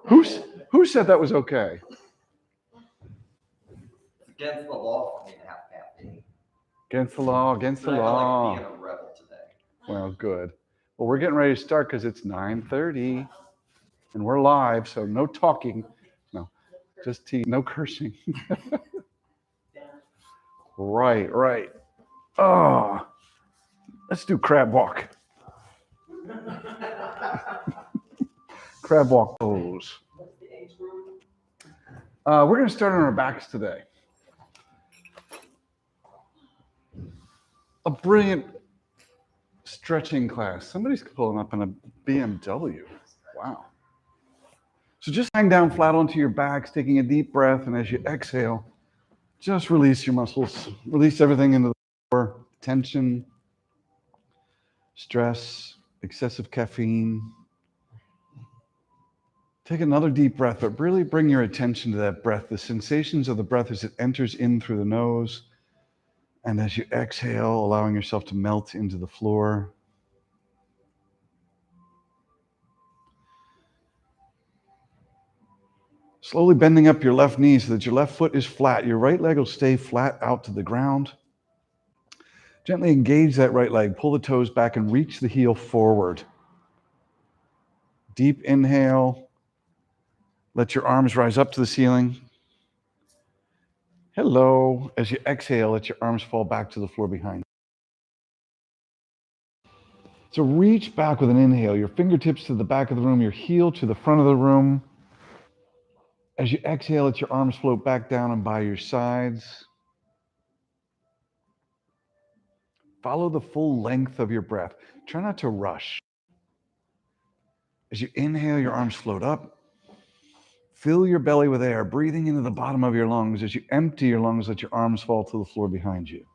Who said that was okay? It's against the law for me to have caffeine. Against the law, against the But I feel law. like being a rebel today. Well, good. Well, we're getting ready to start because it's 9:30 and we're live, so no talking. No, just tea, no cursing. Right. Oh, let's do crab walk. Crab walk pose. We're going to start on our backs today. A brilliant stretching class. Somebody's pulling up in a BMW. Wow. So just lying down flat onto your backs, taking a deep breath, and as you exhale, just release your muscles. Release everything into the floor. Tension, stress, excessive caffeine. Take another deep breath, but really bring your attention to that breath, the sensations of the breath as it enters in through the nose. And as you exhale, allowing yourself to melt into the floor. Slowly bending up your left knee so that your left foot is flat. Your right leg will stay flat out to the ground. Gently engage that right leg. Pull the toes back and reach the heel forward. Deep inhale. Let your arms rise up to the ceiling. Hello. As you exhale, let your arms fall back to the floor behind you. So reach back with an inhale. Your fingertips to the back of the room, your heel to the front of the room. As you exhale, let your arms float back down and by your sides. Follow the full length of your breath. Try not to rush. As you inhale, your arms float up. Fill your belly with air, breathing into the bottom of your lungs. As you empty your lungs, let your arms fall to the floor behind you.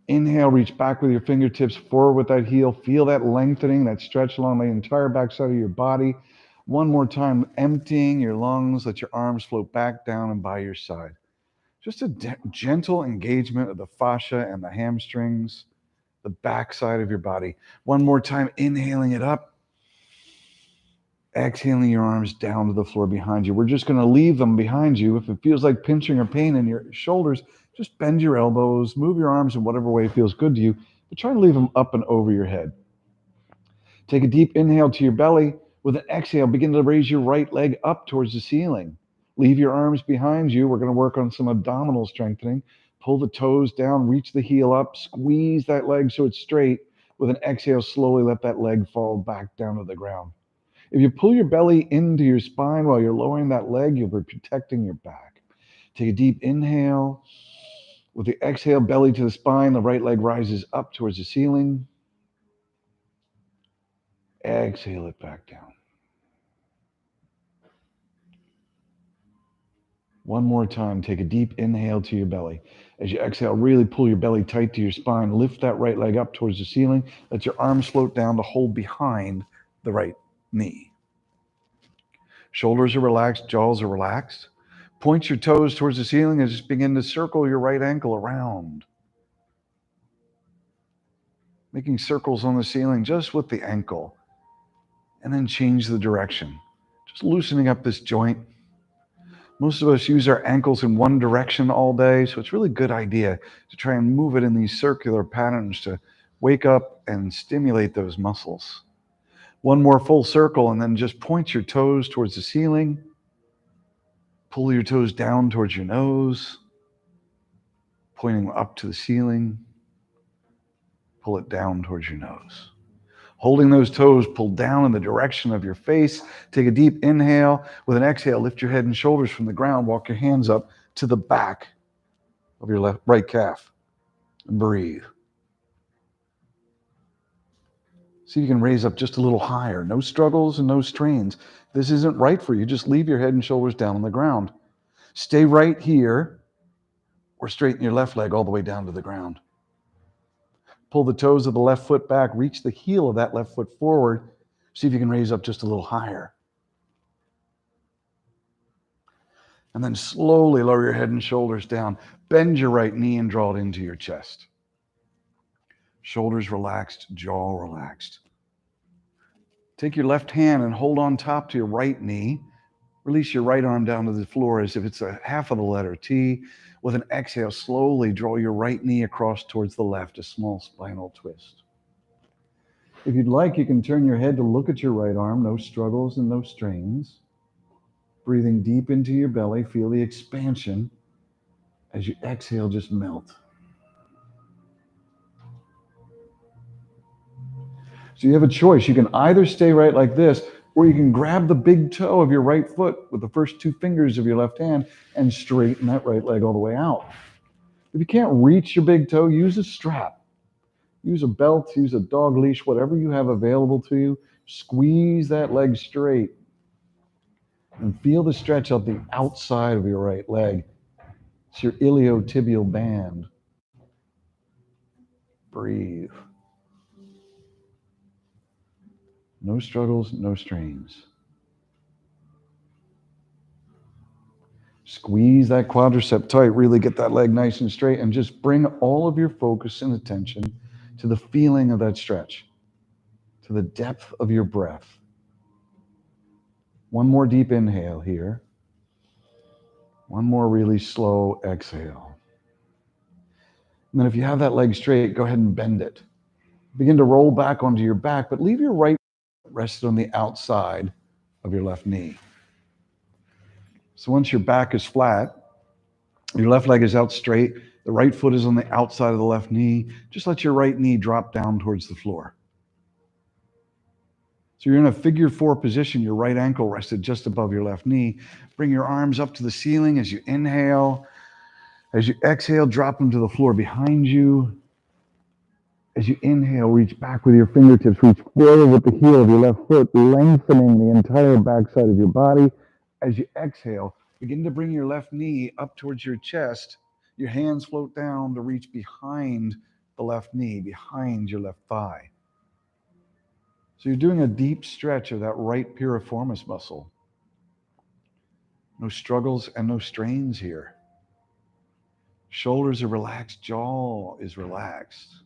Inhale, reach back with your fingertips forward with that heel. Feel that lengthening, that stretch along the entire backside of your body. One more time, emptying your lungs. Let your arms float back down and by your side. Just a gentle engagement of the fascia and the hamstrings, the backside of your body. One more time, inhaling it up. Exhaling your arms down to the floor behind you. We're just going to leave them behind you. If it feels like pinching or pain in your shoulders, just bend your elbows, move your arms in whatever way feels good to you, but try to leave them up and over your head. Take a deep inhale to your belly. With an exhale, begin to raise your right leg up towards the ceiling. Leave your arms behind you. We're going to work on some abdominal strengthening. Pull the toes down, reach the heel up, squeeze that leg so it's straight. With an exhale, slowly let that leg fall back down to the ground. If you pull your belly into your spine while you're lowering that leg, you'll be protecting your back. Take a deep inhale. With the exhale, belly to the spine, the right leg rises up towards the ceiling. Exhale it back down. One more time, take a deep inhale to your belly. As you exhale, really pull your belly tight to your spine. Lift that right leg up towards the ceiling. Let your arms float down to hold behind the right knee. Shoulders are relaxed, jaws are relaxed. Point your toes towards the ceiling and just begin to circle your right ankle around. Making circles on the ceiling just with the ankle. And then change the direction. Just loosening up this joint. Most of us use our ankles in one direction all day, so it's really a good idea to try and move it in these circular patterns to wake up and stimulate those muscles. One more full circle, and then just point your toes towards the ceiling. Pull your toes down towards your nose, pointing up to the ceiling. Pull it down towards your nose. Holding those toes pulled down in the direction of your face. Take a deep inhale. With an exhale, lift your head and shoulders from the ground. Walk your hands up to the back of your right calf. And breathe. See if you can raise up just a little higher. No struggles and no strains. If this isn't right for you, just leave your head and shoulders down on the ground. Stay right here or straighten your left leg all the way down to the ground. Pull the toes of the left foot back. Reach the heel of that left foot forward. See if you can raise up just a little higher. And then slowly lower your head and shoulders down. Bend your right knee and draw it into your chest. Shoulders relaxed, jaw relaxed. Take your left hand and hold on top to your right knee. Release your right arm down to the floor as if it's a half of the letter T. With an exhale, slowly draw your right knee across towards the left, a small spinal twist. If you'd like, you can turn your head to look at your right arm, no struggles and no strains. Breathing deep into your belly, feel the expansion. As you exhale, just melt. So you have a choice. You can either stay right like this, or you can grab the big toe of your right foot with the first two fingers of your left hand and straighten that right leg all the way out. If you can't reach your big toe, use a strap. Use a belt, use a dog leash, whatever you have available to you. Squeeze that leg straight and feel the stretch of the outside of your right leg. It's your iliotibial band. Breathe. No struggles, no strains. Squeeze that quadricep tight, really get that leg nice and straight, and just bring all of your focus and attention to the feeling of that stretch, to the depth of your breath. One more deep inhale here. One more really slow exhale. And then if you have that leg straight, go ahead and bend it. Begin to roll back onto your back, but leave your right foot rested on the outside of your left knee. So once your back is flat, your left leg is out straight, the right foot is on the outside of the left knee, just let your right knee drop down towards the floor. So you're in a figure four position, your right ankle rested just above your left knee. Bring your arms up to the ceiling as you inhale. As you exhale, drop them to the floor behind you. As you inhale, reach back with your fingertips, reach forward with the heel of your left foot, lengthening the entire backside of your body. As you exhale, begin to bring your left knee up towards your chest. Your hands float down to reach behind the left knee, behind your left thigh. So you're doing a deep stretch of that right piriformis muscle. No struggles and no strains here. Shoulders are relaxed, jaw is relaxed.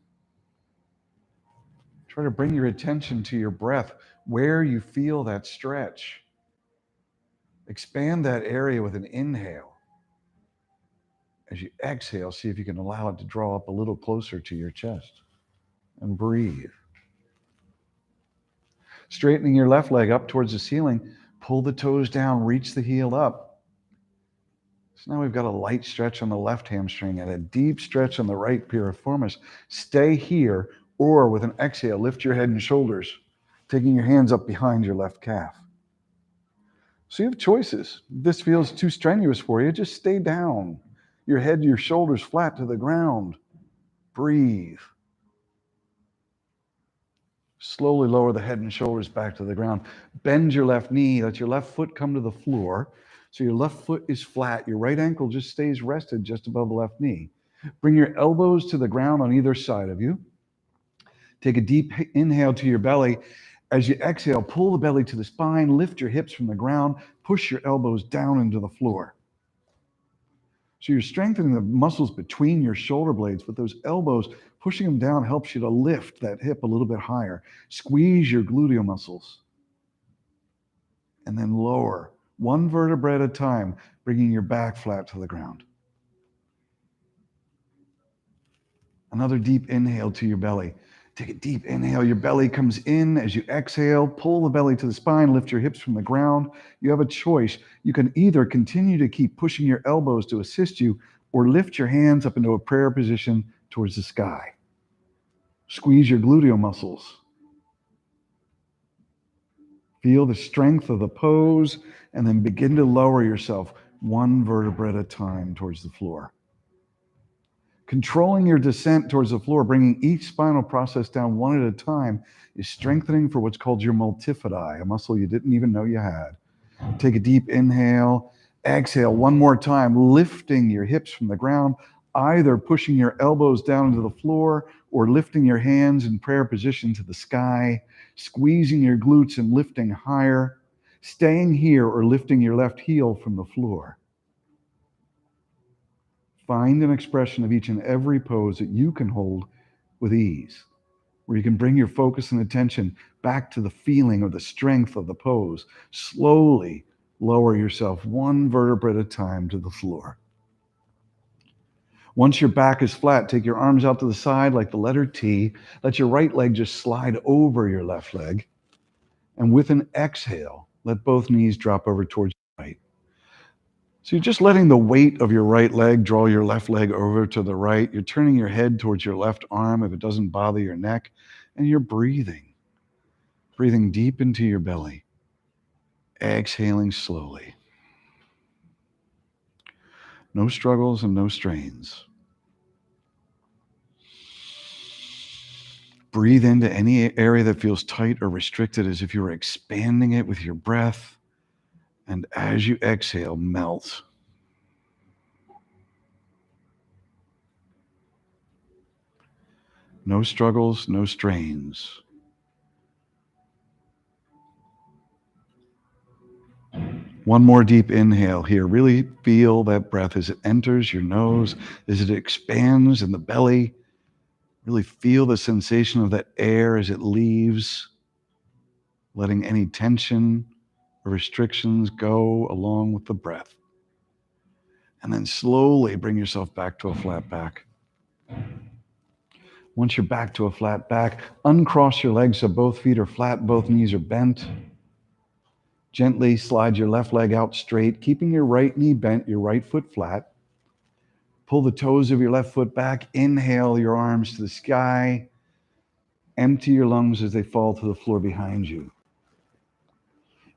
Try to bring your attention to your breath, where you feel that stretch. Expand that area with an inhale. As you exhale, see if you can allow it to draw up a little closer to your chest. And breathe. Straightening your left leg up towards the ceiling, pull the toes down, reach the heel up. So now we've got a light stretch on the left hamstring and a deep stretch on the right piriformis. Stay here, or with an exhale, lift your head and shoulders, taking your hands up behind your left calf. So you have choices. If this feels too strenuous for you, just stay down. Your head, your shoulders flat to the ground. Breathe. Slowly lower the head and shoulders back to the ground. Bend your left knee, let your left foot come to the floor. So your left foot is flat. Your right ankle just stays rested just above the left knee. Bring your elbows to the ground on either side of you. Take a deep inhale to your belly. As you exhale, pull the belly to the spine, lift your hips from the ground, push your elbows down into the floor. So you're strengthening the muscles between your shoulder blades, but those elbows, pushing them down helps you to lift that hip a little bit higher. Squeeze your gluteal muscles. And then lower, one vertebra at a time, bringing your back flat to the ground. Another deep inhale to your belly. Take a deep inhale. Your belly comes in. As you exhale, pull the belly to the spine, lift your hips from the ground. You have a choice. You can either continue to keep pushing your elbows to assist you, or lift your hands up into a prayer position towards the sky. Squeeze your gluteal muscles. Feel the strength of the pose, and then begin to lower yourself one vertebra at a time towards the floor. Controlling your descent towards the floor, bringing each spinal process down one at a time, is strengthening for what's called your multifidi, a muscle you didn't even know you had. Take a deep inhale, exhale one more time, lifting your hips from the ground, either pushing your elbows down into the floor or lifting your hands in prayer position to the sky, squeezing your glutes and lifting higher, staying here or lifting your left heel from the floor. Find an expression of each and every pose that you can hold with ease. where you can bring your focus and attention back to the feeling or the strength of the pose. Slowly lower yourself one vertebra at a time to the floor. Once your back is flat, take your arms out to the side like the letter T. Let your right leg just slide over your left leg. And with an exhale, let both knees drop over towards your right. So you're just letting the weight of your right leg draw your left leg over to the right. You're turning your head towards your left arm if it doesn't bother your neck. And you're breathing deep into your belly. Exhaling slowly. No struggles and no strains. Breathe into any area that feels tight or restricted as if you were expanding it with your breath. And as you exhale, melt. No struggles, no strains. One more deep inhale here. Really feel that breath as it enters your nose, as it expands in the belly. Really feel the sensation of that air as it leaves, letting any tension or restrictions go along with the breath. And then slowly bring yourself back to a flat back. Once you're back to a flat back, uncross your legs so both feet are flat, both knees are bent. Gently slide your left leg out straight, keeping your right knee bent, your right foot flat. Pull the toes of your left foot back. Inhale your arms to the sky. Empty your lungs as they fall to the floor behind you.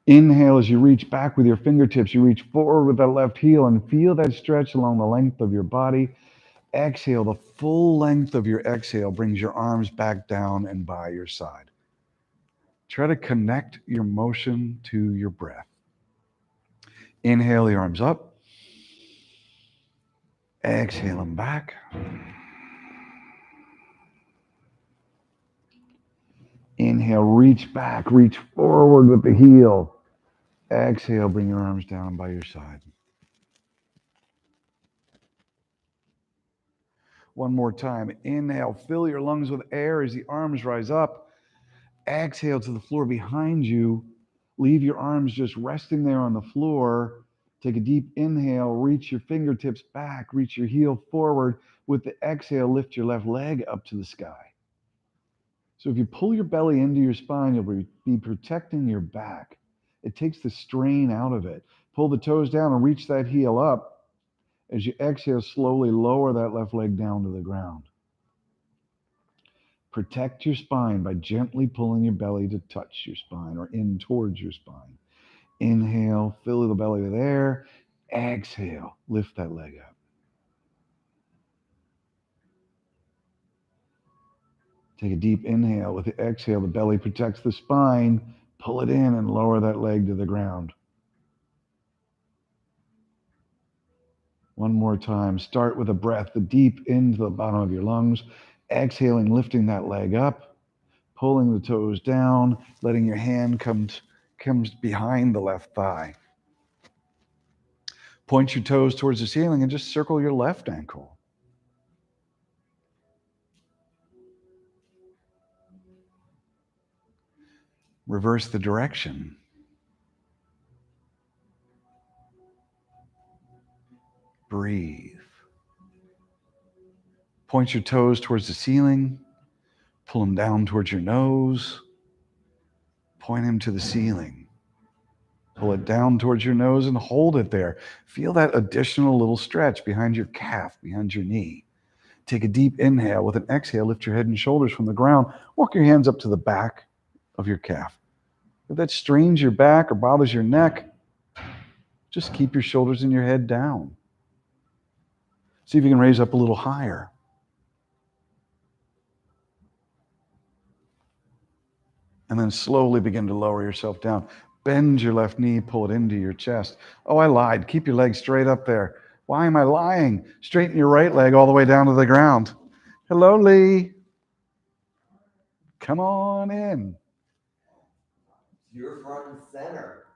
Inhale as you reach back with your fingertips. You reach forward with that left heel and feel that stretch along the length of your body. Exhale, the full length of your exhale brings your arms back down and by your side. Try to connect your motion to your breath. Inhale the arms up. Exhale them back. Inhale, reach back, reach forward with the heel. Exhale, bring your arms down by your side. One more time. Inhale, fill your lungs with air as the arms rise up. Exhale to the floor behind you. Leave your arms just resting there on the floor. Take a deep inhale, reach your fingertips back, reach your heel forward. With the exhale, lift your left leg up to the sky. So if you pull your belly into your spine, you'll be protecting your back. It takes the strain out of it. Pull the toes down and reach that heel up. As you exhale, slowly lower that left leg down to the ground. Protect your spine by gently pulling your belly to touch your spine or in towards your spine. Inhale, fill the belly with air. Exhale, lift that leg up. Take a deep inhale. With the exhale, the belly protects the spine. Pull it in and lower that leg to the ground. One more time. Start with a breath deep into the bottom of your lungs. Exhaling, lifting that leg up. Pulling the toes down. Letting your hand comes behind the left thigh. Point your toes towards the ceiling and just circle your left ankle. Reverse the direction. Breathe. Point your toes towards the ceiling. Pull them down towards your nose. Point them to the ceiling. Pull it down towards your nose and hold it there. Feel that additional little stretch behind your calf, behind your knee. Take a deep inhale. With an exhale, lift your head and shoulders from the ground. Walk your hands up to the back of your calf. If that strains your back or bothers your neck, just keep your shoulders and your head down. See if you can raise up a little higher. And then slowly begin to lower yourself down. Bend your left knee, pull it into your chest. Oh, I lied. Keep your leg straight up there. Why am I lying? Straighten your right leg all the way down to the ground. Hello, Lee. Come on in. You're front and center.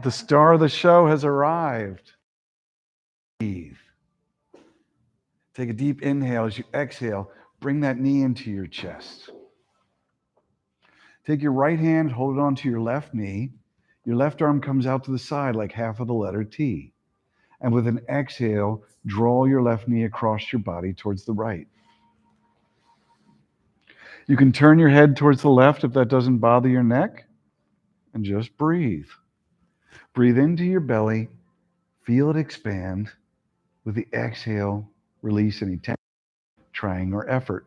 The star of the show has arrived. Breathe. Take a deep inhale as you exhale. Bring that knee into your chest. Take your right hand, hold it onto your left knee. Your left arm comes out to the side like half of the letter T. And with an exhale, draw your left knee across your body towards the right. You can turn your head towards the left if that doesn't bother your neck, and just breathe. Breathe into your belly, feel it expand. With the exhale, release any tension, trying, or effort.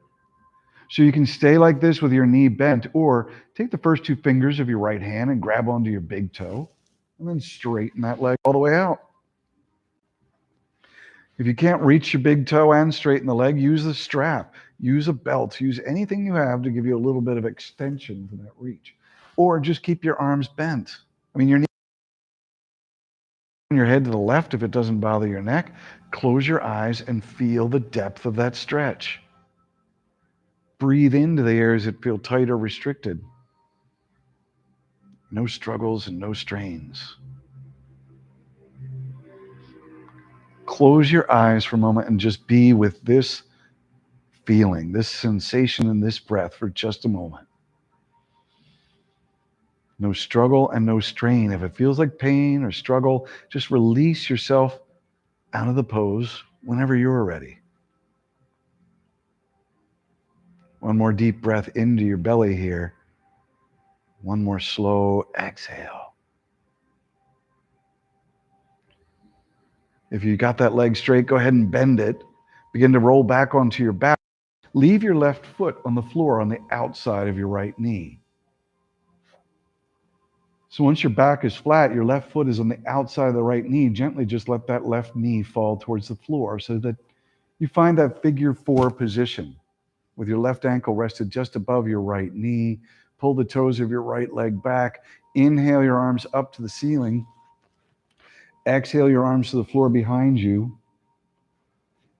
So you can stay like this with your knee bent, or take the first two fingers of your right hand and grab onto your big toe, and then straighten that leg all the way out. If you can't reach your big toe and straighten the leg, use the strap, use a belt, use anything you have to give you a little bit of extension for that reach. Or just keep your arms bent. Your knee and your head to the left if it doesn't bother your neck. Close your eyes and feel the depth of that stretch. Breathe into the areas that feel tight or restricted. No struggles and no strains. Close your eyes for a moment and just be with this feeling, this sensation, and this breath for just a moment. No struggle and no strain. If it feels like pain or struggle, just release yourself out of the pose whenever you're ready. One more deep breath into your belly here. One more slow exhale. If you got that leg straight, go ahead and bend it. Begin to roll back onto your back. Leave your left foot on the floor on the outside of your right knee. So once your back is flat, your left foot is on the outside of the right knee. Gently just let that left knee fall towards the floor so that you find that figure 4 position with your left ankle rested just above your right knee. Pull the toes of your right leg back. Inhale your arms up to the ceiling. Exhale your arms to the floor behind you.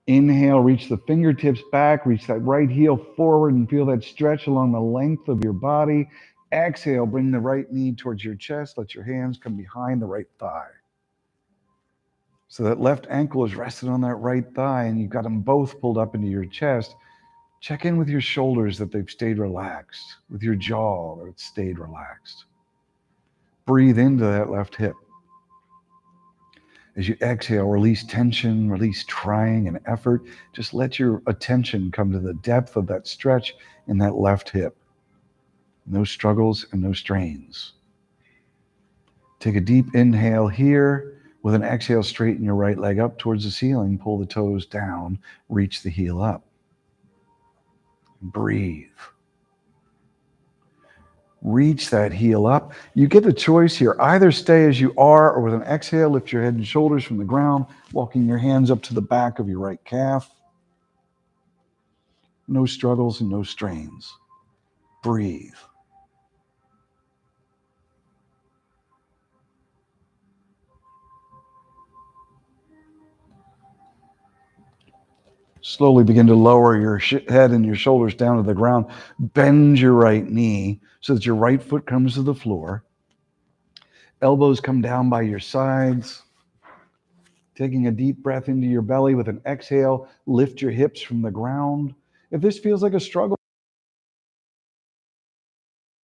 Inhale, reach the fingertips back, reach that right heel forward and feel that stretch along the length of your body. Exhale, bring the right knee towards your chest. Let your hands come behind the right thigh. So that left ankle is rested on that right thigh and you've got them both pulled up into your chest. Check in with your shoulders that they've stayed relaxed, with your jaw that it's stayed relaxed. Breathe into that left hip. As you exhale, release tension, release trying and effort. Just let your attention come to the depth of that stretch in that left hip. No struggles and no strains. Take a deep inhale here. With an exhale, straighten your right leg up towards the ceiling. Pull the toes down. Reach the heel up. Breathe. Reach that heel up. You get the choice here. Either stay as you are, or with an exhale, lift your head and shoulders from the ground, walking your hands up to the back of your right calf. No struggles and no strains. Breathe. Slowly begin to lower your head and your shoulders down to the ground. Bend your right knee so that your right foot comes to the floor. Elbows come down by your sides. Taking a deep breath into your belly with an exhale, lift your hips from the ground. If this feels like a struggle,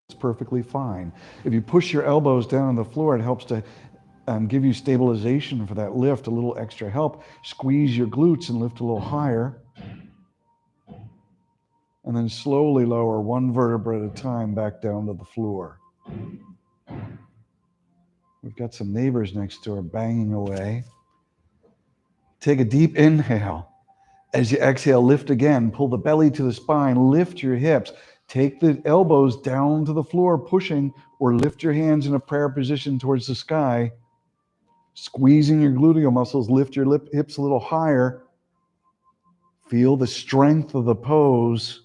it's perfectly fine. If you push your elbows down on the floor, it helps to give you stabilization for that lift, a little extra help. Squeeze your glutes and lift a little higher. And then slowly lower one vertebra at a time back down to the floor. We've got some neighbors next door banging away. Take a deep inhale. As you exhale, lift again. Pull the belly to the spine. Lift your hips. Take the elbows down to the floor, pushing, or lift your hands in a prayer position towards the sky. Squeezing your gluteal muscles. Lift your hips a little higher. Feel the strength of the pose.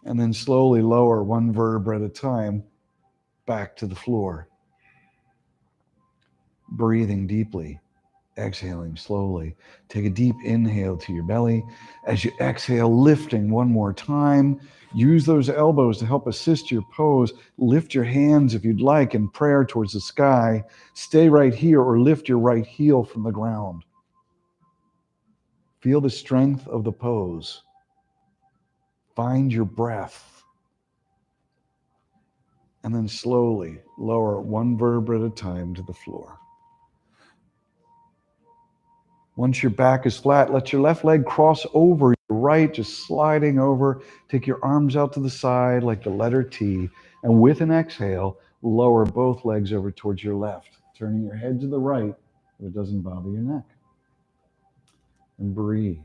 And then slowly lower one vertebra at a time back to the floor. Breathing deeply. Exhaling slowly. Take a deep inhale to your belly. As you exhale, lifting one more time. Use those elbows to help assist your pose. Lift your hands if you'd like in prayer towards the sky. Stay right here or lift your right heel from the ground. Feel the strength of the pose. Find your breath. And then slowly lower one vertebra at a time to the floor. Once your back is flat, let your left leg cross over your right, just sliding over. Take your arms out to the side like the letter T. And with an exhale, lower both legs over towards your left, turning your head to the right so it doesn't bother your neck. And breathe.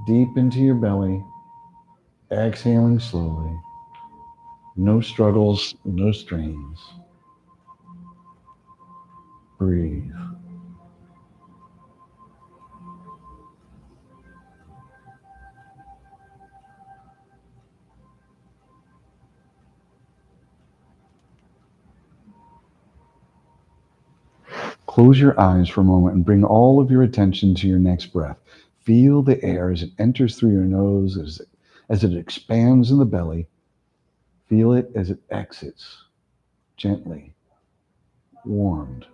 Deep into your belly, exhaling slowly. No struggles, no strains. Breathe. Close your eyes for a moment and bring all of your attention to your next breath. Feel the air as it enters through your nose, as it expands in the belly. Feel it as it exits, gently, warmed.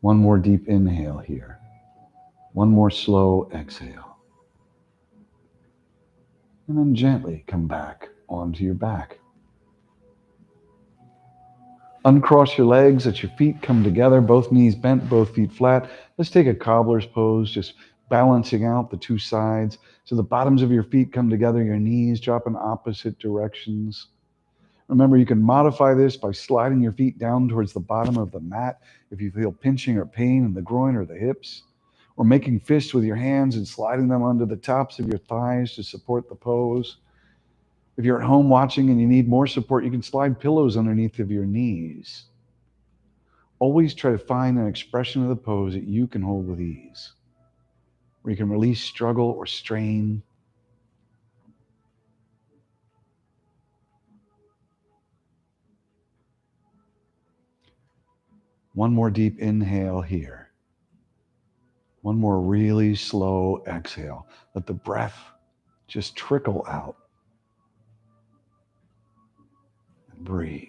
One more deep inhale here. One more slow exhale. And then gently come back onto your back. Uncross your legs, let your feet come together, both knees bent, both feet flat. Let's take a cobbler's pose, just balancing out the two sides. So the bottoms of your feet come together, your knees drop in opposite directions. Remember, you can modify this by sliding your feet down towards the bottom of the mat if you feel pinching or pain in the groin or the hips, or making fists with your hands and sliding them onto the tops of your thighs to support the pose. If you're at home watching and you need more support, you can slide pillows underneath of your knees. Always try to find an expression of the pose that you can hold with ease, where you can release struggle or strain. One more deep inhale here. One more really slow exhale. Let the breath just trickle out. And breathe.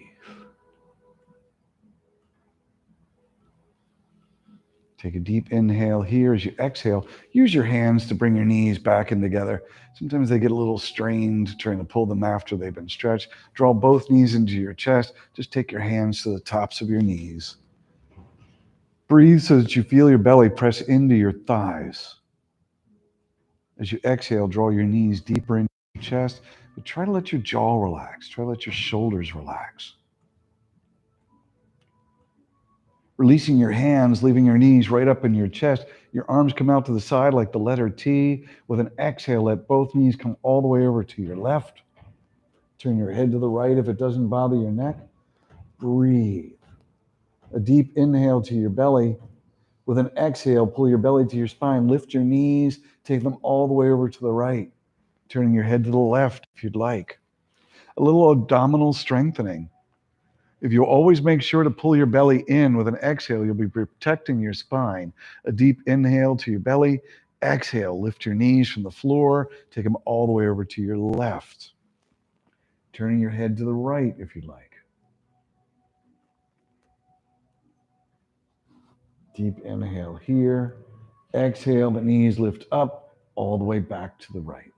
Take a deep inhale here. As you exhale, use your hands to bring your knees back in together. Sometimes they get a little strained trying to pull them after they've been stretched. Draw both knees into your chest. Just take your hands to the tops of your knees. Breathe so that you feel your belly press into your thighs. As you exhale, draw your knees deeper into your chest, but try to let your jaw relax. Try to let your shoulders relax. Releasing your hands, leaving your knees right up in your chest. Your arms come out to the side like the letter T. With an exhale, let both knees come all the way over to your left. Turn your head to the right if it doesn't bother your neck. Breathe. A deep inhale to your belly. With an exhale, pull your belly to your spine. Lift your knees. Take them all the way over to the right. Turning your head to the left if you'd like. A little abdominal strengthening. If you always make sure to pull your belly in with an exhale, you'll be protecting your spine. A deep inhale to your belly. Exhale, lift your knees from the floor. Take them all the way over to your left. Turning your head to the right if you'd like. Deep inhale here. Exhale, the knees lift up all the way back to the right.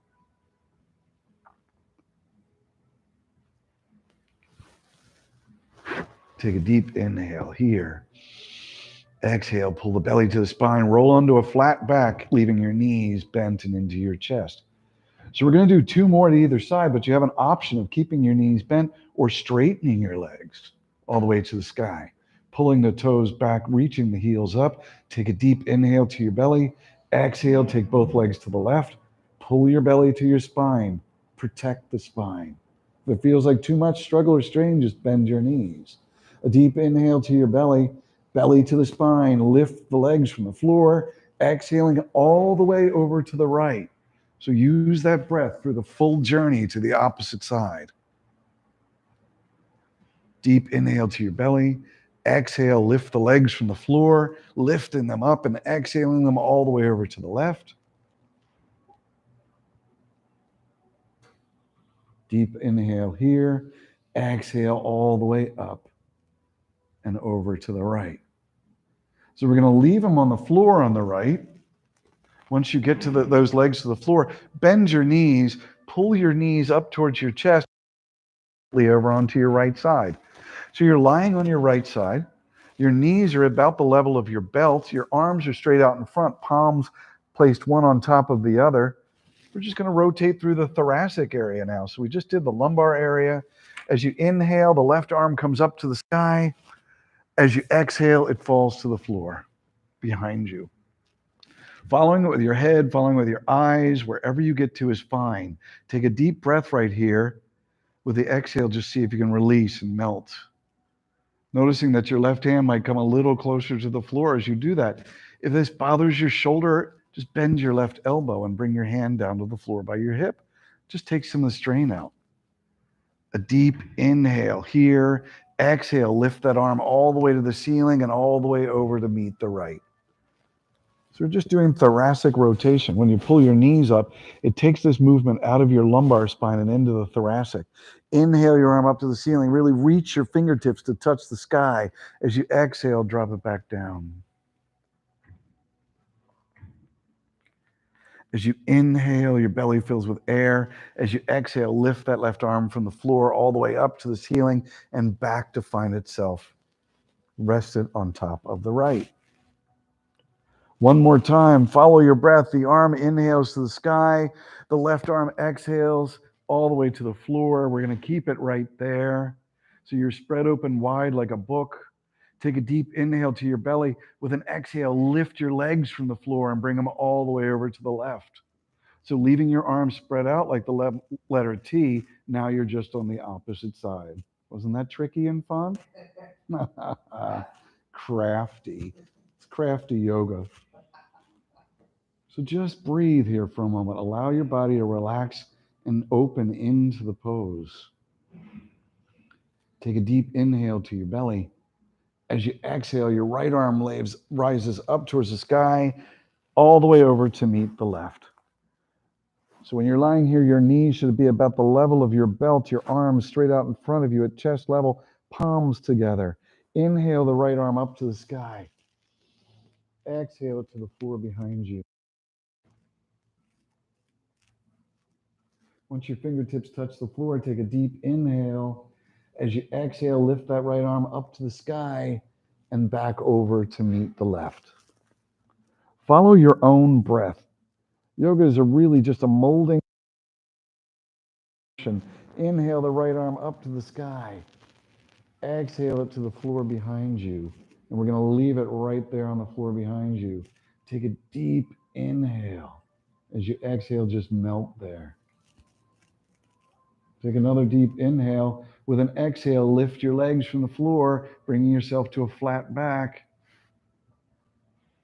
Take a deep inhale here. Exhale, pull the belly to the spine, roll onto a flat back, leaving your knees bent and into your chest. So we're going to do two more to either side, but you have an option of keeping your knees bent or straightening your legs all the way to the sky. Pulling the toes back, reaching the heels up. Take a deep inhale to your belly. Exhale, take both legs to the left. Pull your belly to your spine. Protect the spine. If it feels like too much struggle or strain, just bend your knees. A deep inhale to your belly, belly to the spine. Lift the legs from the floor. Exhaling all the way over to the right. So use that breath through the full journey to the opposite side. Deep inhale to your belly. Exhale, lift the legs from the floor, lifting them up and exhaling them all the way over to the left. Deep inhale here. Exhale all the way up and over to the right. So we're going to leave them on the floor on the right. Once you get to those legs to the floor, bend your knees, pull your knees up towards your chest, over onto your right side. So you're lying on your right side. Your knees are about the level of your belt. Your arms are straight out in front, palms placed one on top of the other. We're just going to rotate through the thoracic area now. So we just did the lumbar area. As you inhale, the left arm comes up to the sky. As you exhale, it falls to the floor behind you. Following it with your head, following with your eyes, wherever you get to is fine. Take a deep breath right here. With the exhale, just see if you can release and melt. Noticing that your left hand might come a little closer to the floor as you do that. If this bothers your shoulder, just bend your left elbow and bring your hand down to the floor by your hip. Just take some of the strain out. A deep inhale here. Exhale, lift that arm all the way to the ceiling and all the way over to meet the right. So we're just doing thoracic rotation. When you pull your knees up, it takes this movement out of your lumbar spine and into the thoracic. Inhale your arm up to the ceiling. Really reach your fingertips to touch the sky. As you exhale, drop it back down. As you inhale, your belly fills with air. As you exhale, lift that left arm from the floor all the way up to the ceiling and back to find itself rested on top of the right. One more time, follow your breath. The arm inhales to the sky. The left arm exhales all the way to the floor. We're going to keep it right there. So you're spread open wide like a book. Take a deep inhale to your belly. With an exhale, lift your legs from the floor and bring them all the way over to the left. So leaving your arms spread out like the letter T, now you're just on the opposite side. Wasn't that tricky and fun? Crafty. It's crafty yoga. So just breathe here for a moment. Allow your body to relax and open into the pose. Take a deep inhale to your belly. As you exhale, your right arm rises up towards the sky, all the way over to meet the left. So when you're lying here, your knees should be about the level of your belt, your arms straight out in front of you at chest level, palms together. Inhale the right arm up to the sky. Exhale it to the floor behind you. Once your fingertips touch the floor, take a deep inhale. As you exhale, lift that right arm up to the sky and back over to meet the left. Follow your own breath. Yoga is really just a molding. Inhale the right arm up to the sky. Exhale it to the floor behind you. And we're going to leave it right there on the floor behind you. Take a deep inhale. As you exhale, just melt there. Take another deep inhale. With an exhale, lift your legs from the floor, bringing yourself to a flat back.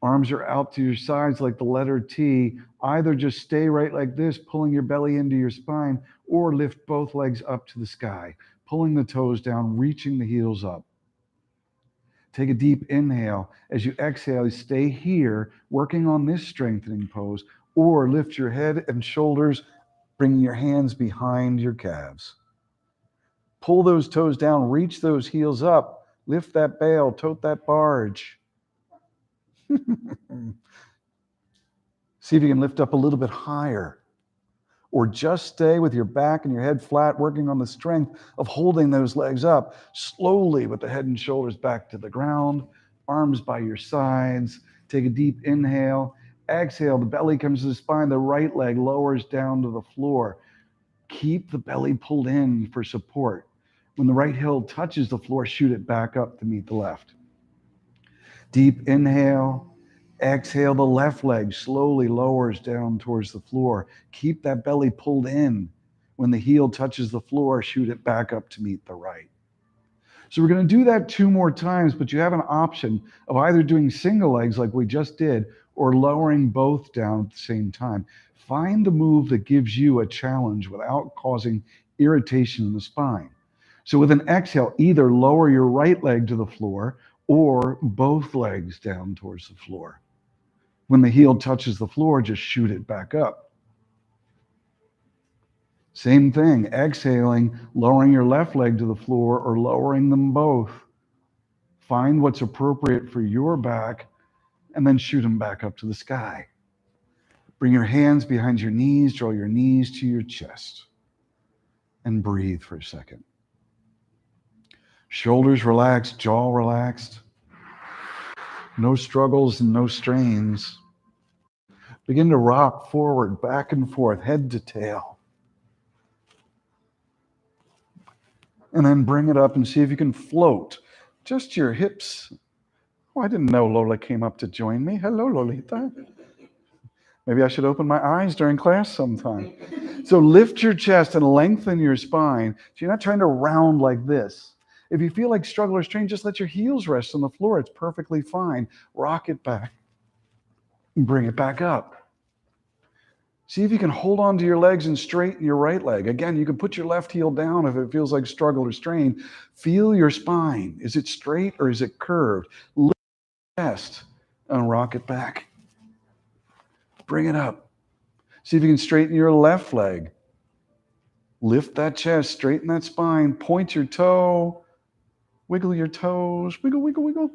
Arms are out to your sides like the letter T. Either just stay right like this, pulling your belly into your spine, or lift both legs up to the sky, pulling the toes down, reaching the heels up. Take a deep inhale. As you exhale, stay here, working on this strengthening pose, or lift your head and shoulders, bringing your hands behind your calves. Pull those toes down, reach those heels up, lift that bale, tote that barge. See if you can lift up a little bit higher, or just stay with your back and your head flat, working on the strength of holding those legs up slowly with the head and shoulders back to the ground, arms by your sides. Take a deep inhale. Exhale, the belly comes to the spine, the right leg lowers down to the floor. Keep the belly pulled in for support. When the right heel touches the floor, shoot it back up to meet the left. Deep inhale. Exhale, the left leg slowly lowers down towards the floor. Keep that belly pulled in. When the heel touches the floor, shoot it back up to meet the right. So we're going to do that 2 more times, but you have an option of either doing single legs like we just did, or lowering both down at the same time. Find the move that gives you a challenge without causing irritation in the spine. So with an exhale, either lower your right leg to the floor or both legs down towards the floor. When the heel touches the floor, just shoot it back up. Same thing, exhaling, lowering your left leg to the floor or lowering them both. Find what's appropriate for your back and then shoot them back up to the sky. Bring your hands behind your knees, draw your knees to your chest, and breathe for a second. Shoulders relaxed, jaw relaxed. No struggles and no strains. Begin to rock forward, back and forth, head to tail. And then bring it up and see if you can float just your hips. Oh, I didn't know Lola came up to join me. Hello, Lolita. Maybe I should open my eyes during class sometime. So lift your chest and lengthen your spine. So you're not trying to round like this. If you feel like struggle or strain, just let your heels rest on the floor. It's perfectly fine. Rock it back. Bring it back up. See if you can hold on to your legs and straighten your right leg. Again, you can put your left heel down if it feels like struggle or strain. Feel your spine. Is it straight or is it curved? Lift your chest and rock it back. Bring it up. See if you can straighten your left leg. Lift that chest, straighten that spine, point your toe, wiggle your toes, wiggle, wiggle, wiggle.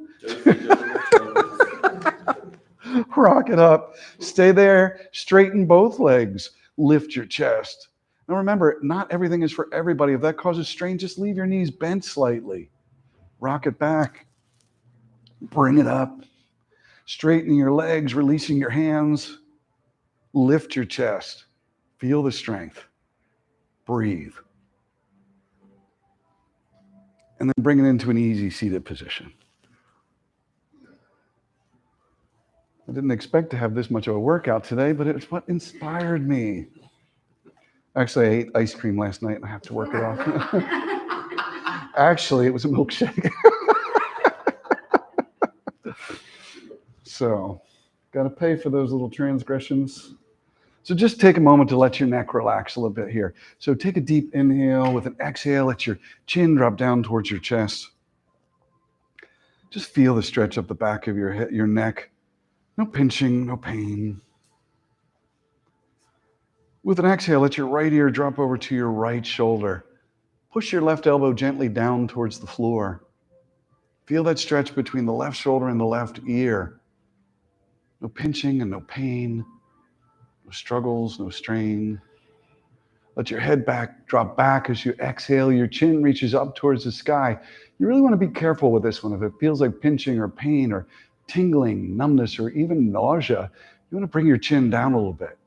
Rock it up. Stay there, straighten both legs, lift your chest. Now remember, not everything is for everybody. If that causes strain, just leave your knees bent slightly. Rock it back. Bring it up. Straighten your legs, releasing your hands. Lift your chest. Feel the strength. Breathe. And then bring it into an easy seated position. I didn't expect to have this much of a workout today, but it's what inspired me. Actually, I ate ice cream last night and I have to work it off. Actually, it was a milkshake. So, got to pay for those little transgressions. So just take a moment to let your neck relax a little bit here. So take a deep inhale. With an exhale, let your chin drop down towards your chest. Just feel the stretch up the back of your neck. No pinching, no pain. With an exhale, let your right ear drop over to your right shoulder. Push your left elbow gently down towards the floor. Feel that stretch between the left shoulder and the left ear. No pinching and no pain. No struggles, no strain. Let your head drop back as you exhale. Your chin reaches up towards the sky. You really want to be careful with this one. If it feels like pinching or pain or tingling, numbness, or even nausea, you want to bring your chin down a little bit.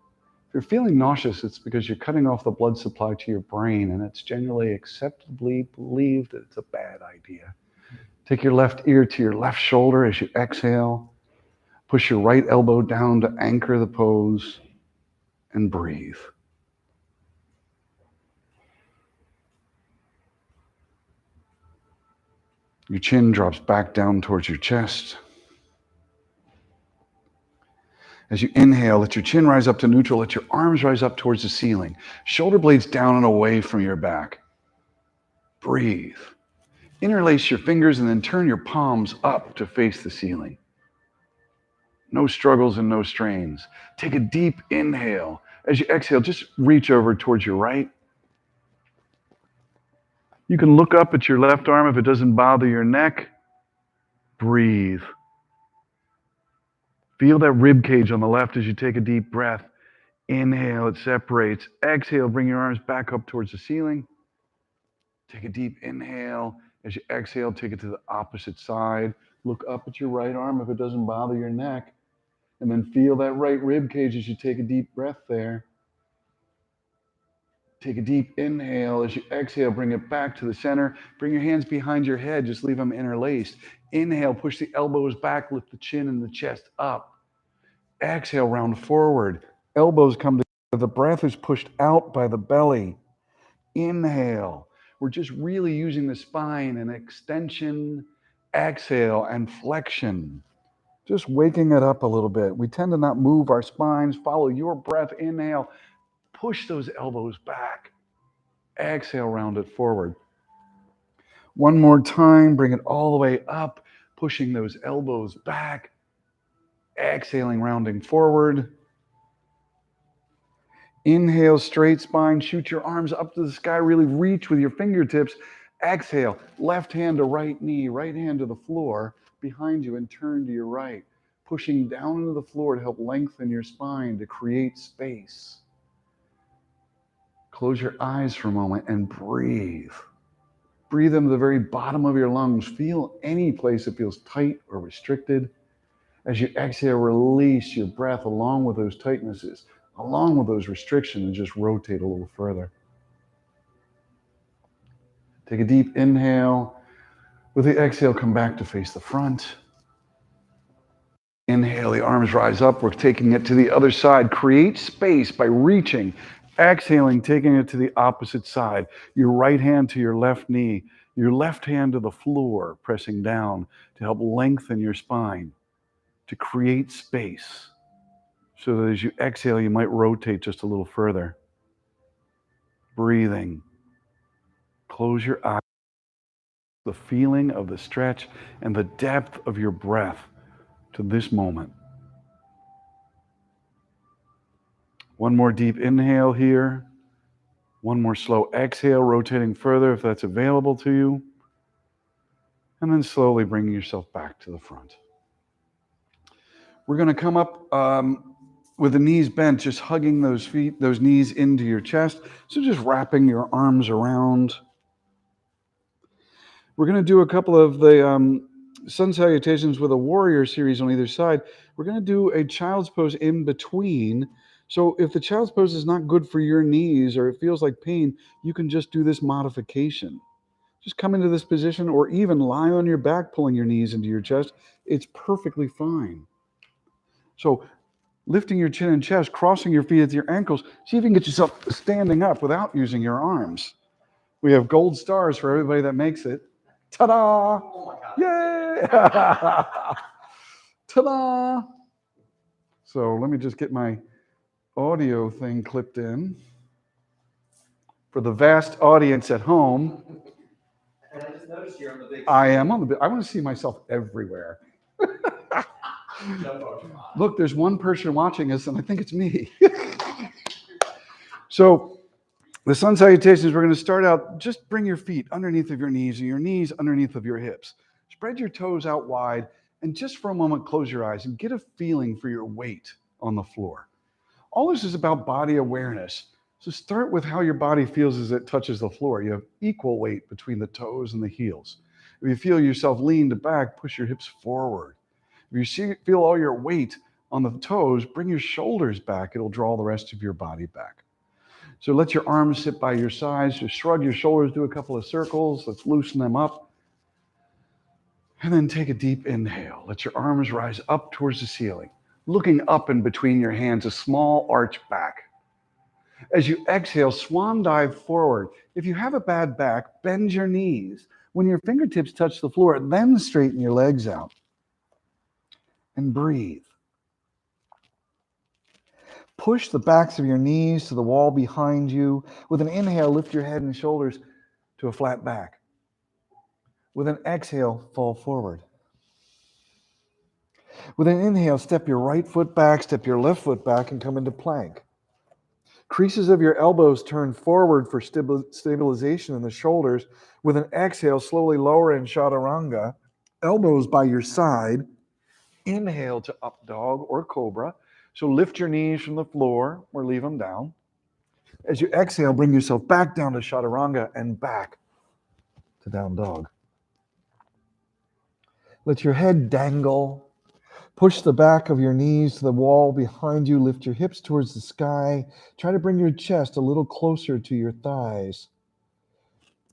If you're feeling nauseous, it's because you're cutting off the blood supply to your brain, and it's generally acceptably believed that it's a bad idea. Take your left ear to your left shoulder as you exhale. Push your right elbow down to anchor the pose, and breathe. Your chin drops back down towards your chest. As you inhale, let your chin rise up to neutral. Let your arms rise up towards the ceiling. Shoulder blades down and away from your back. Breathe. Interlace your fingers and then turn your palms up to face the ceiling. No struggles and no strains. Take a deep inhale. As you exhale, just reach over towards your right. You can look up at your left arm if it doesn't bother your neck. Breathe. Feel that rib cage on the left as you take a deep breath. Inhale, it separates. Exhale, bring your arms back up towards the ceiling. Take a deep inhale. As you exhale, take it to the opposite side. Look up at your right arm if it doesn't bother your neck. And then feel that right rib cage as you take a deep breath there. Take a deep inhale. As you exhale, bring it back to the center. Bring your hands behind your head. Just leave them interlaced. Inhale, push the elbows back. Lift the chin and the chest up. Exhale, round forward. Elbows come together. The breath is pushed out by the belly. Inhale. We're just really using the spine and extension. Exhale and flexion. Just waking it up a little bit. We tend to not move our spines. Follow your breath. Inhale. Push those elbows back. Exhale, round it forward. One more time. Bring it all the way up. Pushing those elbows back. Exhaling, rounding forward. Inhale, straight spine. Shoot your arms up to the sky. Really reach with your fingertips. Exhale, left hand to right knee, right hand to the floor behind you and turn to your right, pushing down into the floor to help lengthen your spine, to create space. Close your eyes for a moment and breathe. Breathe into the very bottom of your lungs. Feel any place that feels tight or restricted. As you exhale, release your breath along with those tightnesses, along with those restrictions, and just rotate a little further. Take a deep inhale. With the exhale, come back to face the front. Inhale, the arms rise up. We're taking it to the other side. Create space by reaching. Exhaling, taking it to the opposite side. Your right hand to your left knee. Your left hand to the floor, pressing down to help lengthen your spine, to create space. So that as you exhale, you might rotate just a little further. Breathing. Close your eyes. The feeling of the stretch and the depth of your breath to this moment. One more deep inhale here. One more slow exhale, rotating further if that's available to you. And then slowly bringing yourself back to the front. We're going to come up with the knees bent, just hugging those knees into your chest. So just wrapping your arms around. We're going to do a couple of the sun salutations with a warrior series on either side. We're going to do a child's pose in between. So if the child's pose is not good for your knees or it feels like pain, you can just do this modification. Just come into this position or even lie on your back, pulling your knees into your chest. It's perfectly fine. So lifting your chin and chest, crossing your feet at your ankles, see if you can get yourself standing up without using your arms. We have gold stars for everybody that makes it. Ta-da! Oh my God. Yay! Ta-da! So let me just get my audio thing clipped in. For the vast audience at home, And I just noticed you're on the big I am on the big. I want to see myself everywhere. Look, there's one person watching us, and I think it's me. So the sun salutations, we're going to start out, just bring your feet underneath of your knees and your knees underneath of your hips. Spread your toes out wide, and just for a moment, close your eyes and get a feeling for your weight on the floor. All this is about body awareness. So start with how your body feels as it touches the floor. You have equal weight between the toes and the heels. If you feel yourself leaned back, push your hips forward. If you feel all your weight on the toes, bring your shoulders back. It'll draw the rest of your body back. So let your arms sit by your sides. Just shrug your shoulders, do a couple of circles. Let's loosen them up. And then take a deep inhale. Let your arms rise up towards the ceiling. Looking up in between your hands, a small arch back. As you exhale, swan dive forward. If you have a bad back, bend your knees. When your fingertips touch the floor, then straighten your legs out. And breathe. Push the backs of your knees to the wall behind you. With an inhale, lift your head and shoulders to a flat back. With an exhale, fall forward. With an inhale, step your right foot back, step your left foot back, and come into plank. Creases of your elbows turn forward for stabilization in the shoulders. With an exhale, slowly lower in chaturanga. Elbows by your side. Inhale to up dog or cobra. So lift your knees from the floor or leave them down. As you exhale, bring yourself back down to chaturanga and back to down dog. Let your head dangle. Push the back of your knees to the wall behind you. Lift your hips towards the sky. Try to bring your chest a little closer to your thighs.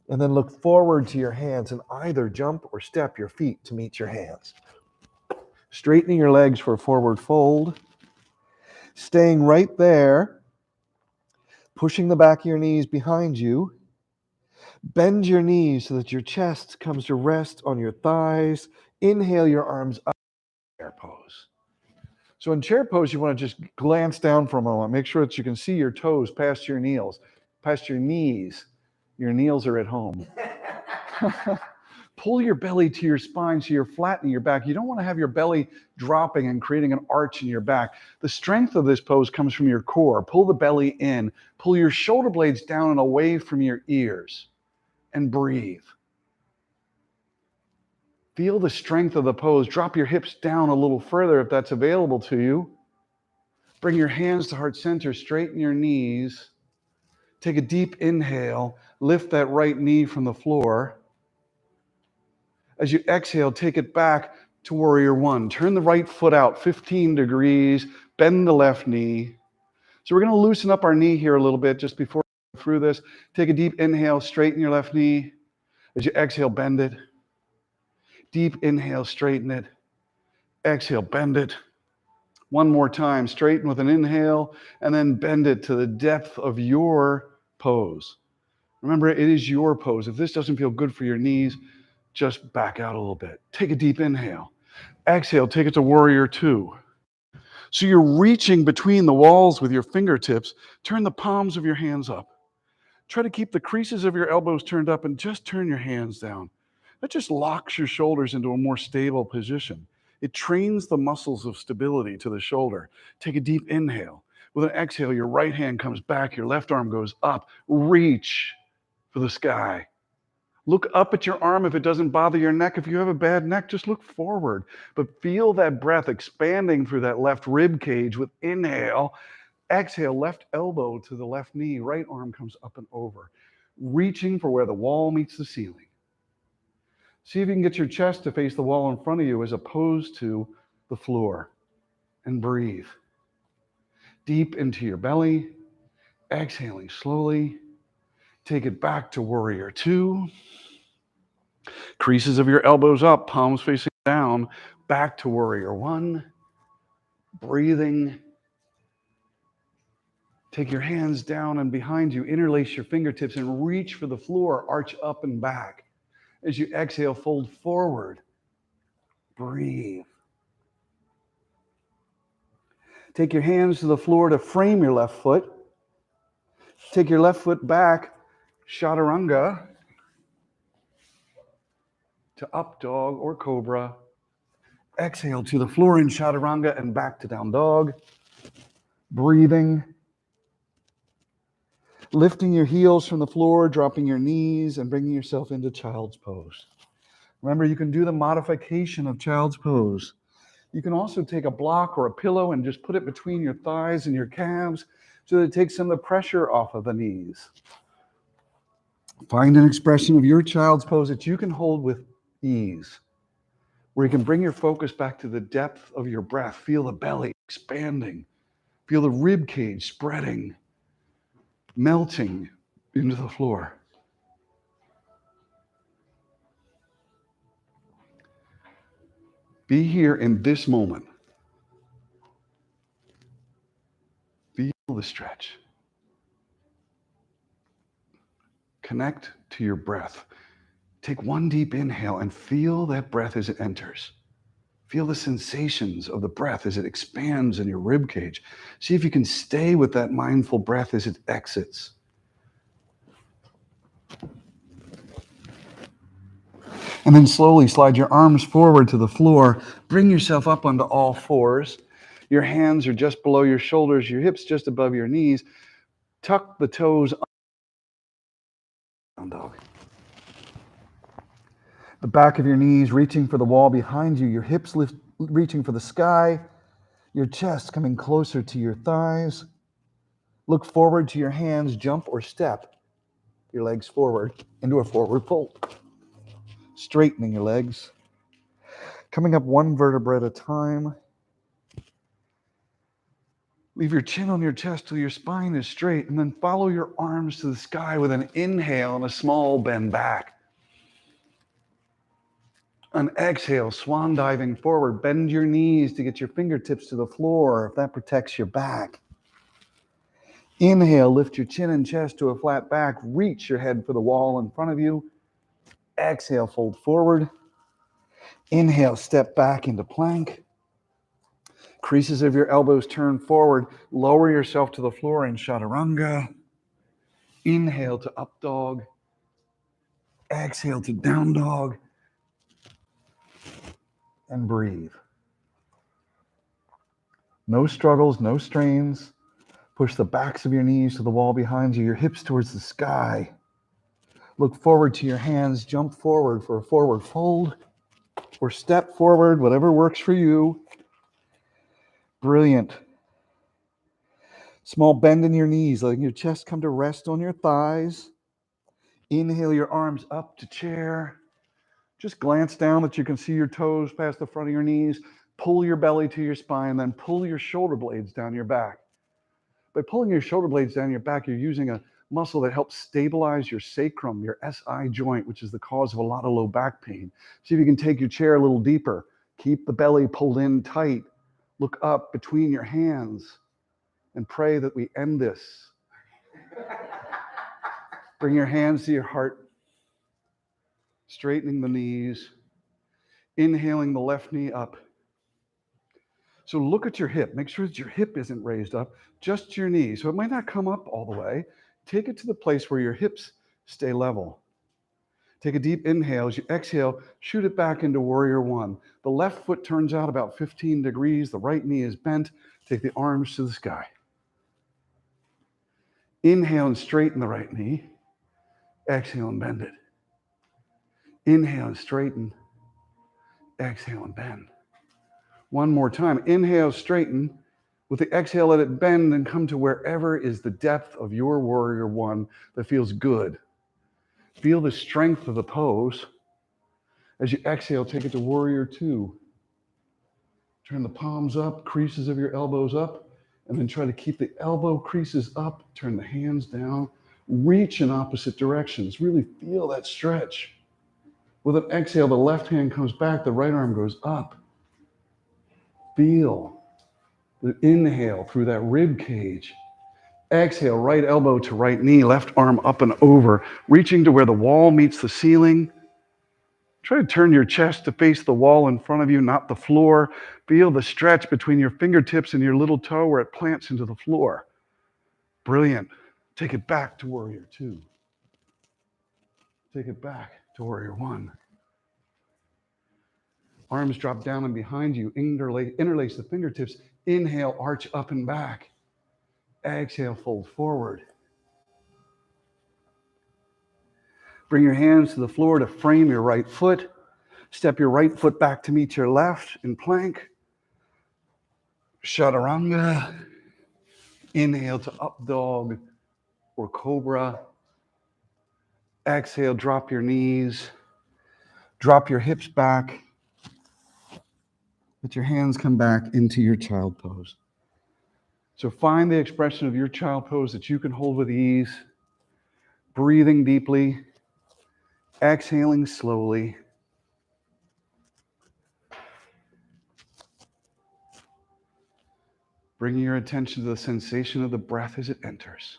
And then look forward to your hands and either jump or step your feet to meet your hands. Straightening your legs for a forward fold. Staying right there. Pushing the back of your knees behind you. Bend your knees so that your chest comes to rest on your thighs. Inhale your arms up. Chair pose. So in chair pose, you want to just glance down for a moment. Make sure that you can see your toes past your knees. Past your knees. Your knees are at home. Pull your belly to your spine so you're flattening your back. You don't want to have your belly dropping and creating an arch in your back. The strength of this pose comes from your core. Pull the belly in. Pull your shoulder blades down and away from your ears. And breathe. Feel the strength of the pose. Drop your hips down a little further if that's available to you. Bring your hands to heart center, straighten your knees. Take a deep inhale, lift that right knee from the floor. As you exhale, take it back to warrior one. Turn the right foot out 15 degrees, bend the left knee. So we're going to loosen up our knee here a little bit just before we go through this. Take a deep inhale, straighten your left knee. As you exhale, bend it. Deep inhale, straighten it. Exhale, bend it. One more time, straighten with an inhale, and then bend it to the depth of your pose. Remember, it is your pose. If this doesn't feel good for your knees, just back out a little bit. Take a deep inhale. Exhale, take it to warrior two. So you're reaching between the walls with your fingertips. Turn the palms of your hands up. Try to keep the creases of your elbows turned up and just turn your hands down. That just locks your shoulders into a more stable position. It trains the muscles of stability to the shoulder. Take a deep inhale. With an exhale, your right hand comes back, your left arm goes up. Reach for the sky. Look up at your arm if it doesn't bother your neck. If you have a bad neck, just look forward. But feel that breath expanding through that left rib cage with inhale. Exhale, left elbow to the left knee, right arm comes up and over, reaching for where the wall meets the ceiling. See if you can get your chest to face the wall in front of you as opposed to the floor. And breathe. Deep into your belly, exhaling slowly. Take it back to warrior two. Creases of your elbows up, palms facing down, back to warrior one. Breathing. Take your hands down and behind you, interlace your fingertips and reach for the floor, arch up and back. As you exhale, fold forward. Breathe. Take your hands to the floor to frame your left foot. Take your left foot back, chaturanga, to up dog or cobra. Exhale to the floor in chaturanga and back to down dog. Breathing. Lifting your heels from the floor, dropping your knees, and bringing yourself into child's pose. Remember, you can do the modification of child's pose. You can also take a block or a pillow and just put it between your thighs and your calves so that it takes some of the pressure off of the knees. Find an expression of your child's pose that you can hold with ease, where you can bring your focus back to the depth of your breath. Feel the belly expanding. Feel the rib cage spreading, melting into the floor. Be here in this moment. Feel the stretch. Connect to your breath. Take one deep inhale and feel that breath as it enters. Feel the sensations of the breath as it expands in your rib cage. See if you can stay with that mindful breath as it exits. And then slowly slide your arms forward to the floor. Bring yourself up onto all fours. Your hands are just below your shoulders, your hips just above your knees. Tuck the toes down dog. The back of your knees reaching for the wall behind you, your hips reaching for the sky, your chest coming closer to your thighs. Look forward to your hands, jump or step your legs forward into a forward fold. Straightening your legs. Coming up one vertebra at a time. Leave your chin on your chest till your spine is straight, and then follow your arms to the sky with an inhale and a small bend back. An exhale, swan diving forward. Bend your knees to get your fingertips to the floor if that protects your back. Inhale, lift your chin and chest to a flat back. Reach your head for the wall in front of you. Exhale, fold forward. Inhale, step back into plank. Creases of your elbows turn forward. Lower yourself to the floor in chaturanga. Inhale to up dog. Exhale to down dog. And breathe. No struggles, no strains. Push the backs of your knees to the wall behind you, your hips towards the sky. Look forward to your hands. Jump forward for a forward fold. or step forward, whatever works for you. Brilliant. Small bend in your knees, letting your chest come to rest on your thighs. Inhale your arms up to chair. Just glance down that you can see your toes past the front of your knees. Pull your belly to your spine, then pull your shoulder blades down your back. By pulling your shoulder blades down your back, you're using a muscle that helps stabilize your sacrum, your SI joint, which is the cause of a lot of low back pain. See if you can take your chair a little deeper. Keep the belly pulled in tight. Look up between your hands and pray that we end this. Bring your hands to your heart, straightening the knees, inhaling the left knee up. So look at your hip. Make sure that your hip isn't raised up, just your knee. So it might not come up all the way. Take it to the place where your hips stay level. Take a deep inhale. As you exhale, shoot it back into warrior one. The left foot turns out about 15 degrees. The right knee is bent. Take the arms to the sky. Inhale and straighten the right knee. Exhale and bend it. Inhale and straighten. Exhale and bend. One more time. Inhale, straighten. With the exhale, let it bend and come to wherever is the depth of your warrior one that feels good. Feel the strength of the pose. As you exhale, take it to warrior two. Turn the palms up, creases of your elbows up, and then try to keep the elbow creases up. Turn the hands down. Reach in opposite directions. Really feel that stretch. With an exhale, the left hand comes back, the right arm goes up. Feel the inhale through that rib cage. Exhale, right elbow to right knee, left arm up and over, reaching to where the wall meets the ceiling. Try to turn your chest to face the wall in front of you, not the floor. Feel the stretch between your fingertips and your little toe where it plants into the floor. Brilliant. Take it back to warrior two. Take it back to warrior one. Arms drop down and behind you. Interlace the fingertips. Inhale, arch up and back. Exhale, fold forward. Bring your hands to the floor to frame your right foot. Step your right foot back to meet your left in plank. Chaturanga. Inhale to up dog or cobra. Exhale, drop your knees. Drop your hips back. Let your hands come back into your child pose. So find the expression of your child pose that you can hold with ease. Breathing deeply. Exhaling slowly. Bringing your attention to the sensation of the breath as it enters.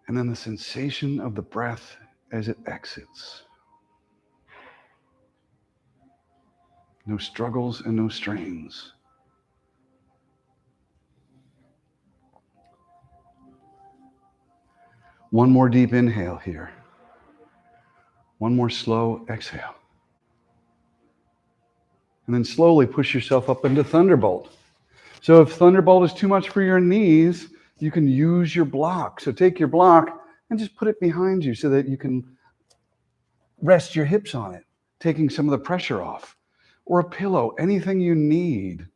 And then the sensation of the breath as it exits. No struggles and no strains. One more deep inhale here. One more slow exhale. And then slowly push yourself up into Thunderbolt. So if Thunderbolt is too much for your knees, you can use your block. So take your block and just put it behind you so that you can rest your hips on it, taking some of the pressure off. Or a pillow, anything you need.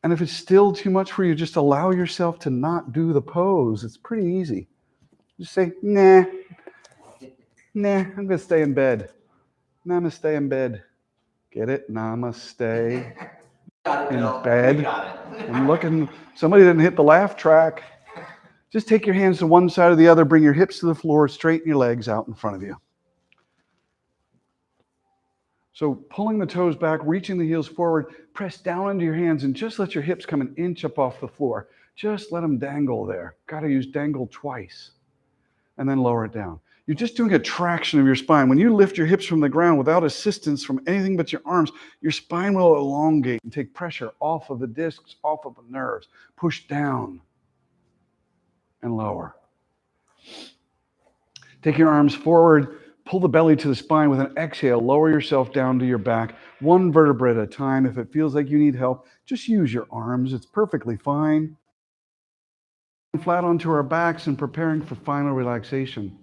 And if it's still too much for you, just allow yourself to not do the pose. It's pretty easy. Just say, nah, I'm going to stay in bed. Namaste in bed. Get it? Namaste in bed. I'm looking, somebody didn't hit the laugh track. Just take your hands to one side or the other, bring your hips to the floor, straighten your legs out in front of you. So pulling the toes back, reaching the heels forward, press down into your hands and just let your hips come an inch up off the floor. Just let them dangle there. Got to use dangle twice. And then lower it down. You're just doing a traction of your spine. When you lift your hips from the ground without assistance from anything but your arms, your spine will elongate and take pressure off of the discs, off of the nerves. Push down and lower. Take your arms forward, pull the belly to the spine with an exhale. Lower yourself down to your back, one vertebra at a time. If it feels like you need help, just use your arms. It's perfectly fine. Flat onto our backs and preparing for final relaxation.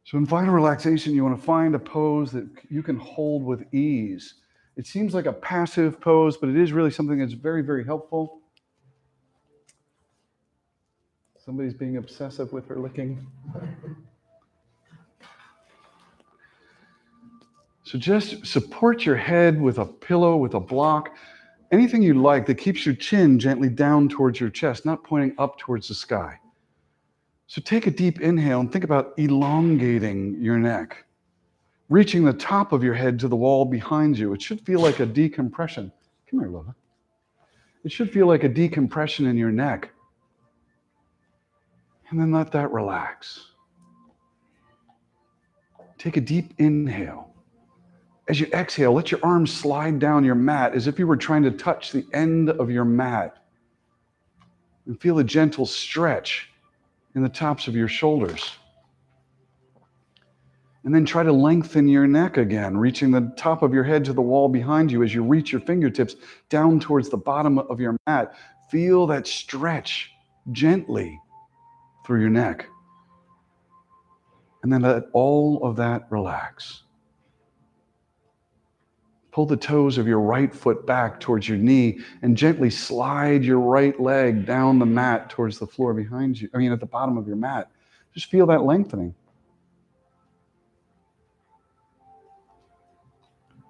So in final relaxation, you want to find a pose that you can hold with ease. It seems like a passive pose, but it is really something that's very, very helpful. Somebody's being obsessive with her licking. So just support your head with a pillow, with a block, anything you like that keeps your chin gently down towards your chest, not pointing up towards the sky. So take a deep inhale and think about elongating your neck, reaching the top of your head to the wall behind you. It should feel like a decompression. Come here, Lola. It should feel like a decompression in your neck. And then let that relax. Take a deep inhale. As you exhale, let your arms slide down your mat as if you were trying to touch the end of your mat. And feel a gentle stretch in the tops of your shoulders. And then try to lengthen your neck again, reaching the top of your head to the wall behind you as you reach your fingertips down towards the bottom of your mat. Feel that stretch gently through your neck. And then let all of that relax. Pull the toes of your right foot back towards your knee and gently slide your right leg down the mat towards the floor behind you. At the bottom of your mat. Just feel that lengthening.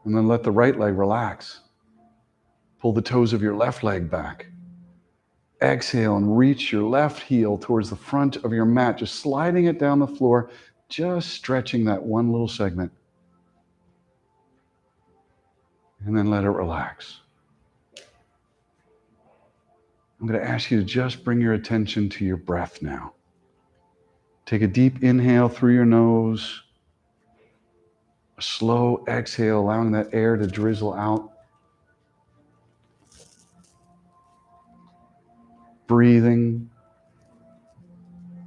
And then let the right leg relax. Pull the toes of your left leg back. Exhale and reach your left heel towards the front of your mat, just sliding it down the floor, just stretching that one little segment. And then let it relax. I'm going to ask you to just bring your attention to your breath now. Take a deep inhale through your nose. A slow exhale, allowing that air to drizzle out. Breathing.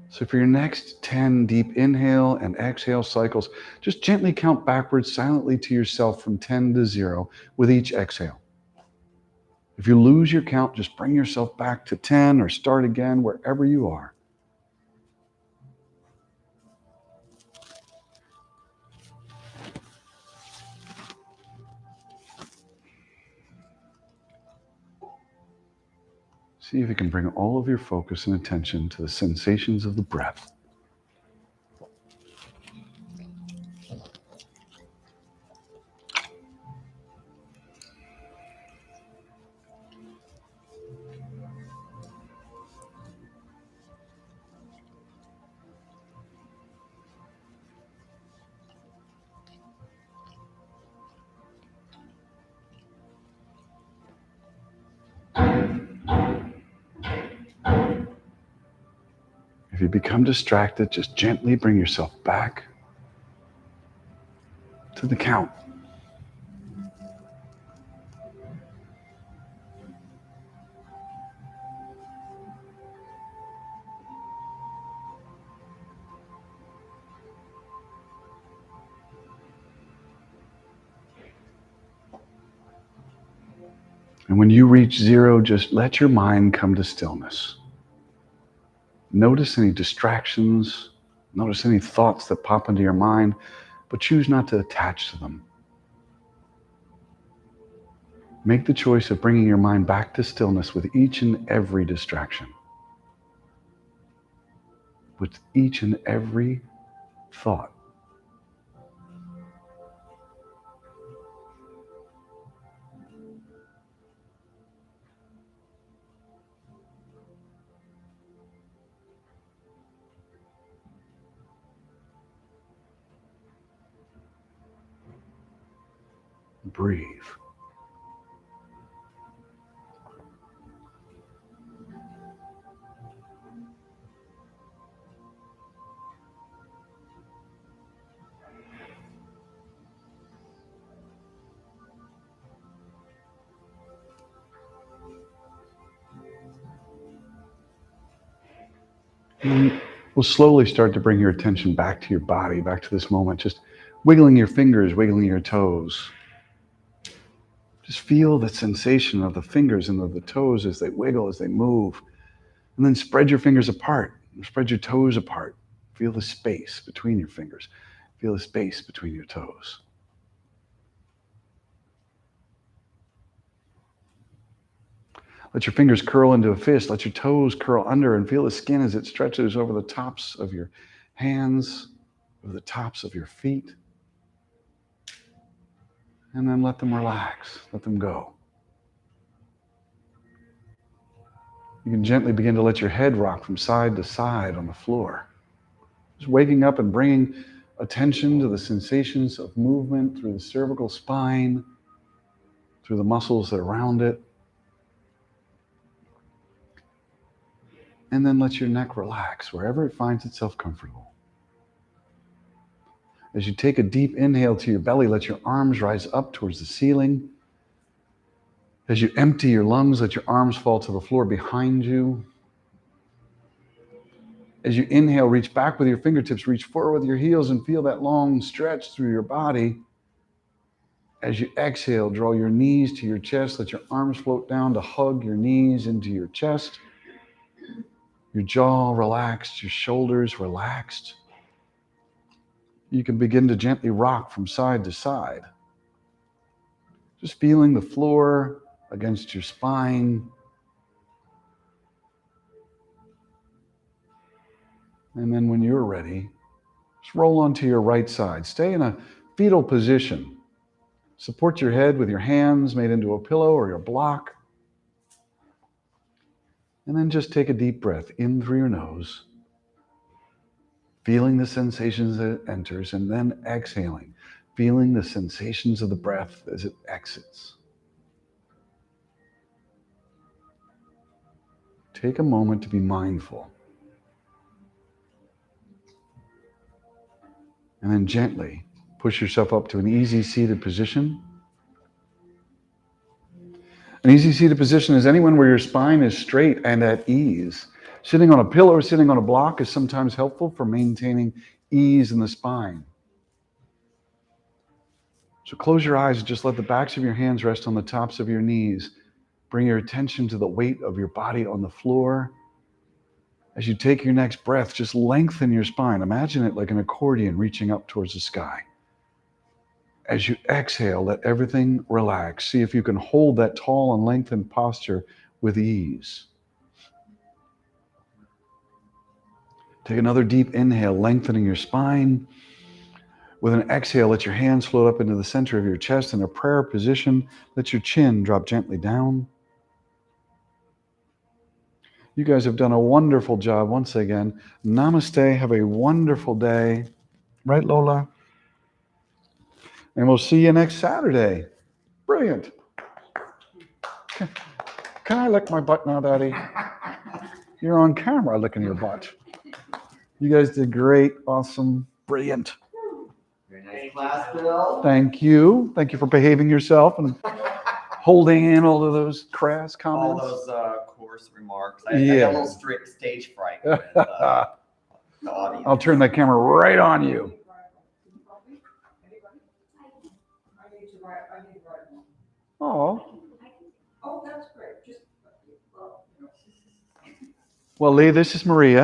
So for your next 10 deep inhale and exhale cycles, just gently count backwards silently to yourself from 10 to 0 with each exhale. If you lose your count, just bring yourself back to 10 or start again wherever you are. See if you can bring all of your focus and attention to the sensations of the breath. If you become distracted, just gently bring yourself back to the count. And when you reach 0, just let your mind come to stillness. Notice any distractions, notice any thoughts that pop into your mind, but choose not to attach to them. Make the choice of bringing your mind back to stillness with each and every distraction, with each and every thought. Breathe. And we'll slowly start to bring your attention back to your body, back to this moment, just wiggling your fingers, wiggling your toes. Just feel the sensation of the fingers and of the toes as they wiggle, as they move. And then spread your fingers apart, spread your toes apart. Feel the space between your fingers. Feel the space between your toes. Let your fingers curl into a fist. Let your toes curl under and feel the skin as it stretches over the tops of your hands, over the tops of your feet. And then let them relax. Let them go. You can gently begin to let your head rock from side to side on the floor. Just waking up and bringing attention to the sensations of movement through the cervical spine, through the muscles that are around it. And then let your neck relax wherever it finds itself comfortable. As you take a deep inhale to your belly, let your arms rise up towards the ceiling. As you empty your lungs, let your arms fall to the floor behind you. As you inhale, reach back with your fingertips, reach forward with your heels, and feel that long stretch through your body. As you exhale, draw your knees to your chest. Let your arms float down to hug your knees into your chest. Your jaw relaxed, your shoulders relaxed. You can begin to gently rock from side to side. Just feeling the floor against your spine. And then when you're ready, just roll onto your right side. Stay in a fetal position. Support your head with your hands made into a pillow or your block. And then just take a deep breath in through your nose, feeling the sensations that it enters, and then exhaling, feeling the sensations of the breath as it exits. Take a moment to be mindful. And then gently push yourself up to an easy seated position. An easy seated position is anyone where your spine is straight and at ease. Sitting on a pillow or sitting on a block is sometimes helpful for maintaining ease in the spine. So close your eyes and just let the backs of your hands rest on the tops of your knees. Bring your attention to the weight of your body on the floor. As you take your next breath, just lengthen your spine. Imagine it like an accordion reaching up towards the sky. As you exhale, let everything relax. See if you can hold that tall and lengthened posture with ease. Take another deep inhale, lengthening your spine. With an exhale, let your hands float up into the center of your chest in a prayer position. Let your chin drop gently down. You guys have done a wonderful job once again. Namaste. Have a wonderful day. Right, Lola? And we'll see you next Saturday. Brilliant. Can I lick my butt now, Daddy? You're on camera licking your butt. You guys did great. Awesome. Brilliant. Very nice class, Bill. Thank you. Thank you for behaving yourself and holding in all of those crass comments. All those coarse remarks. I got a little strict stage fright with the audience. I'll turn that camera right on you. Oh. Oh, that's great. Just Well, Lee, this is Maria.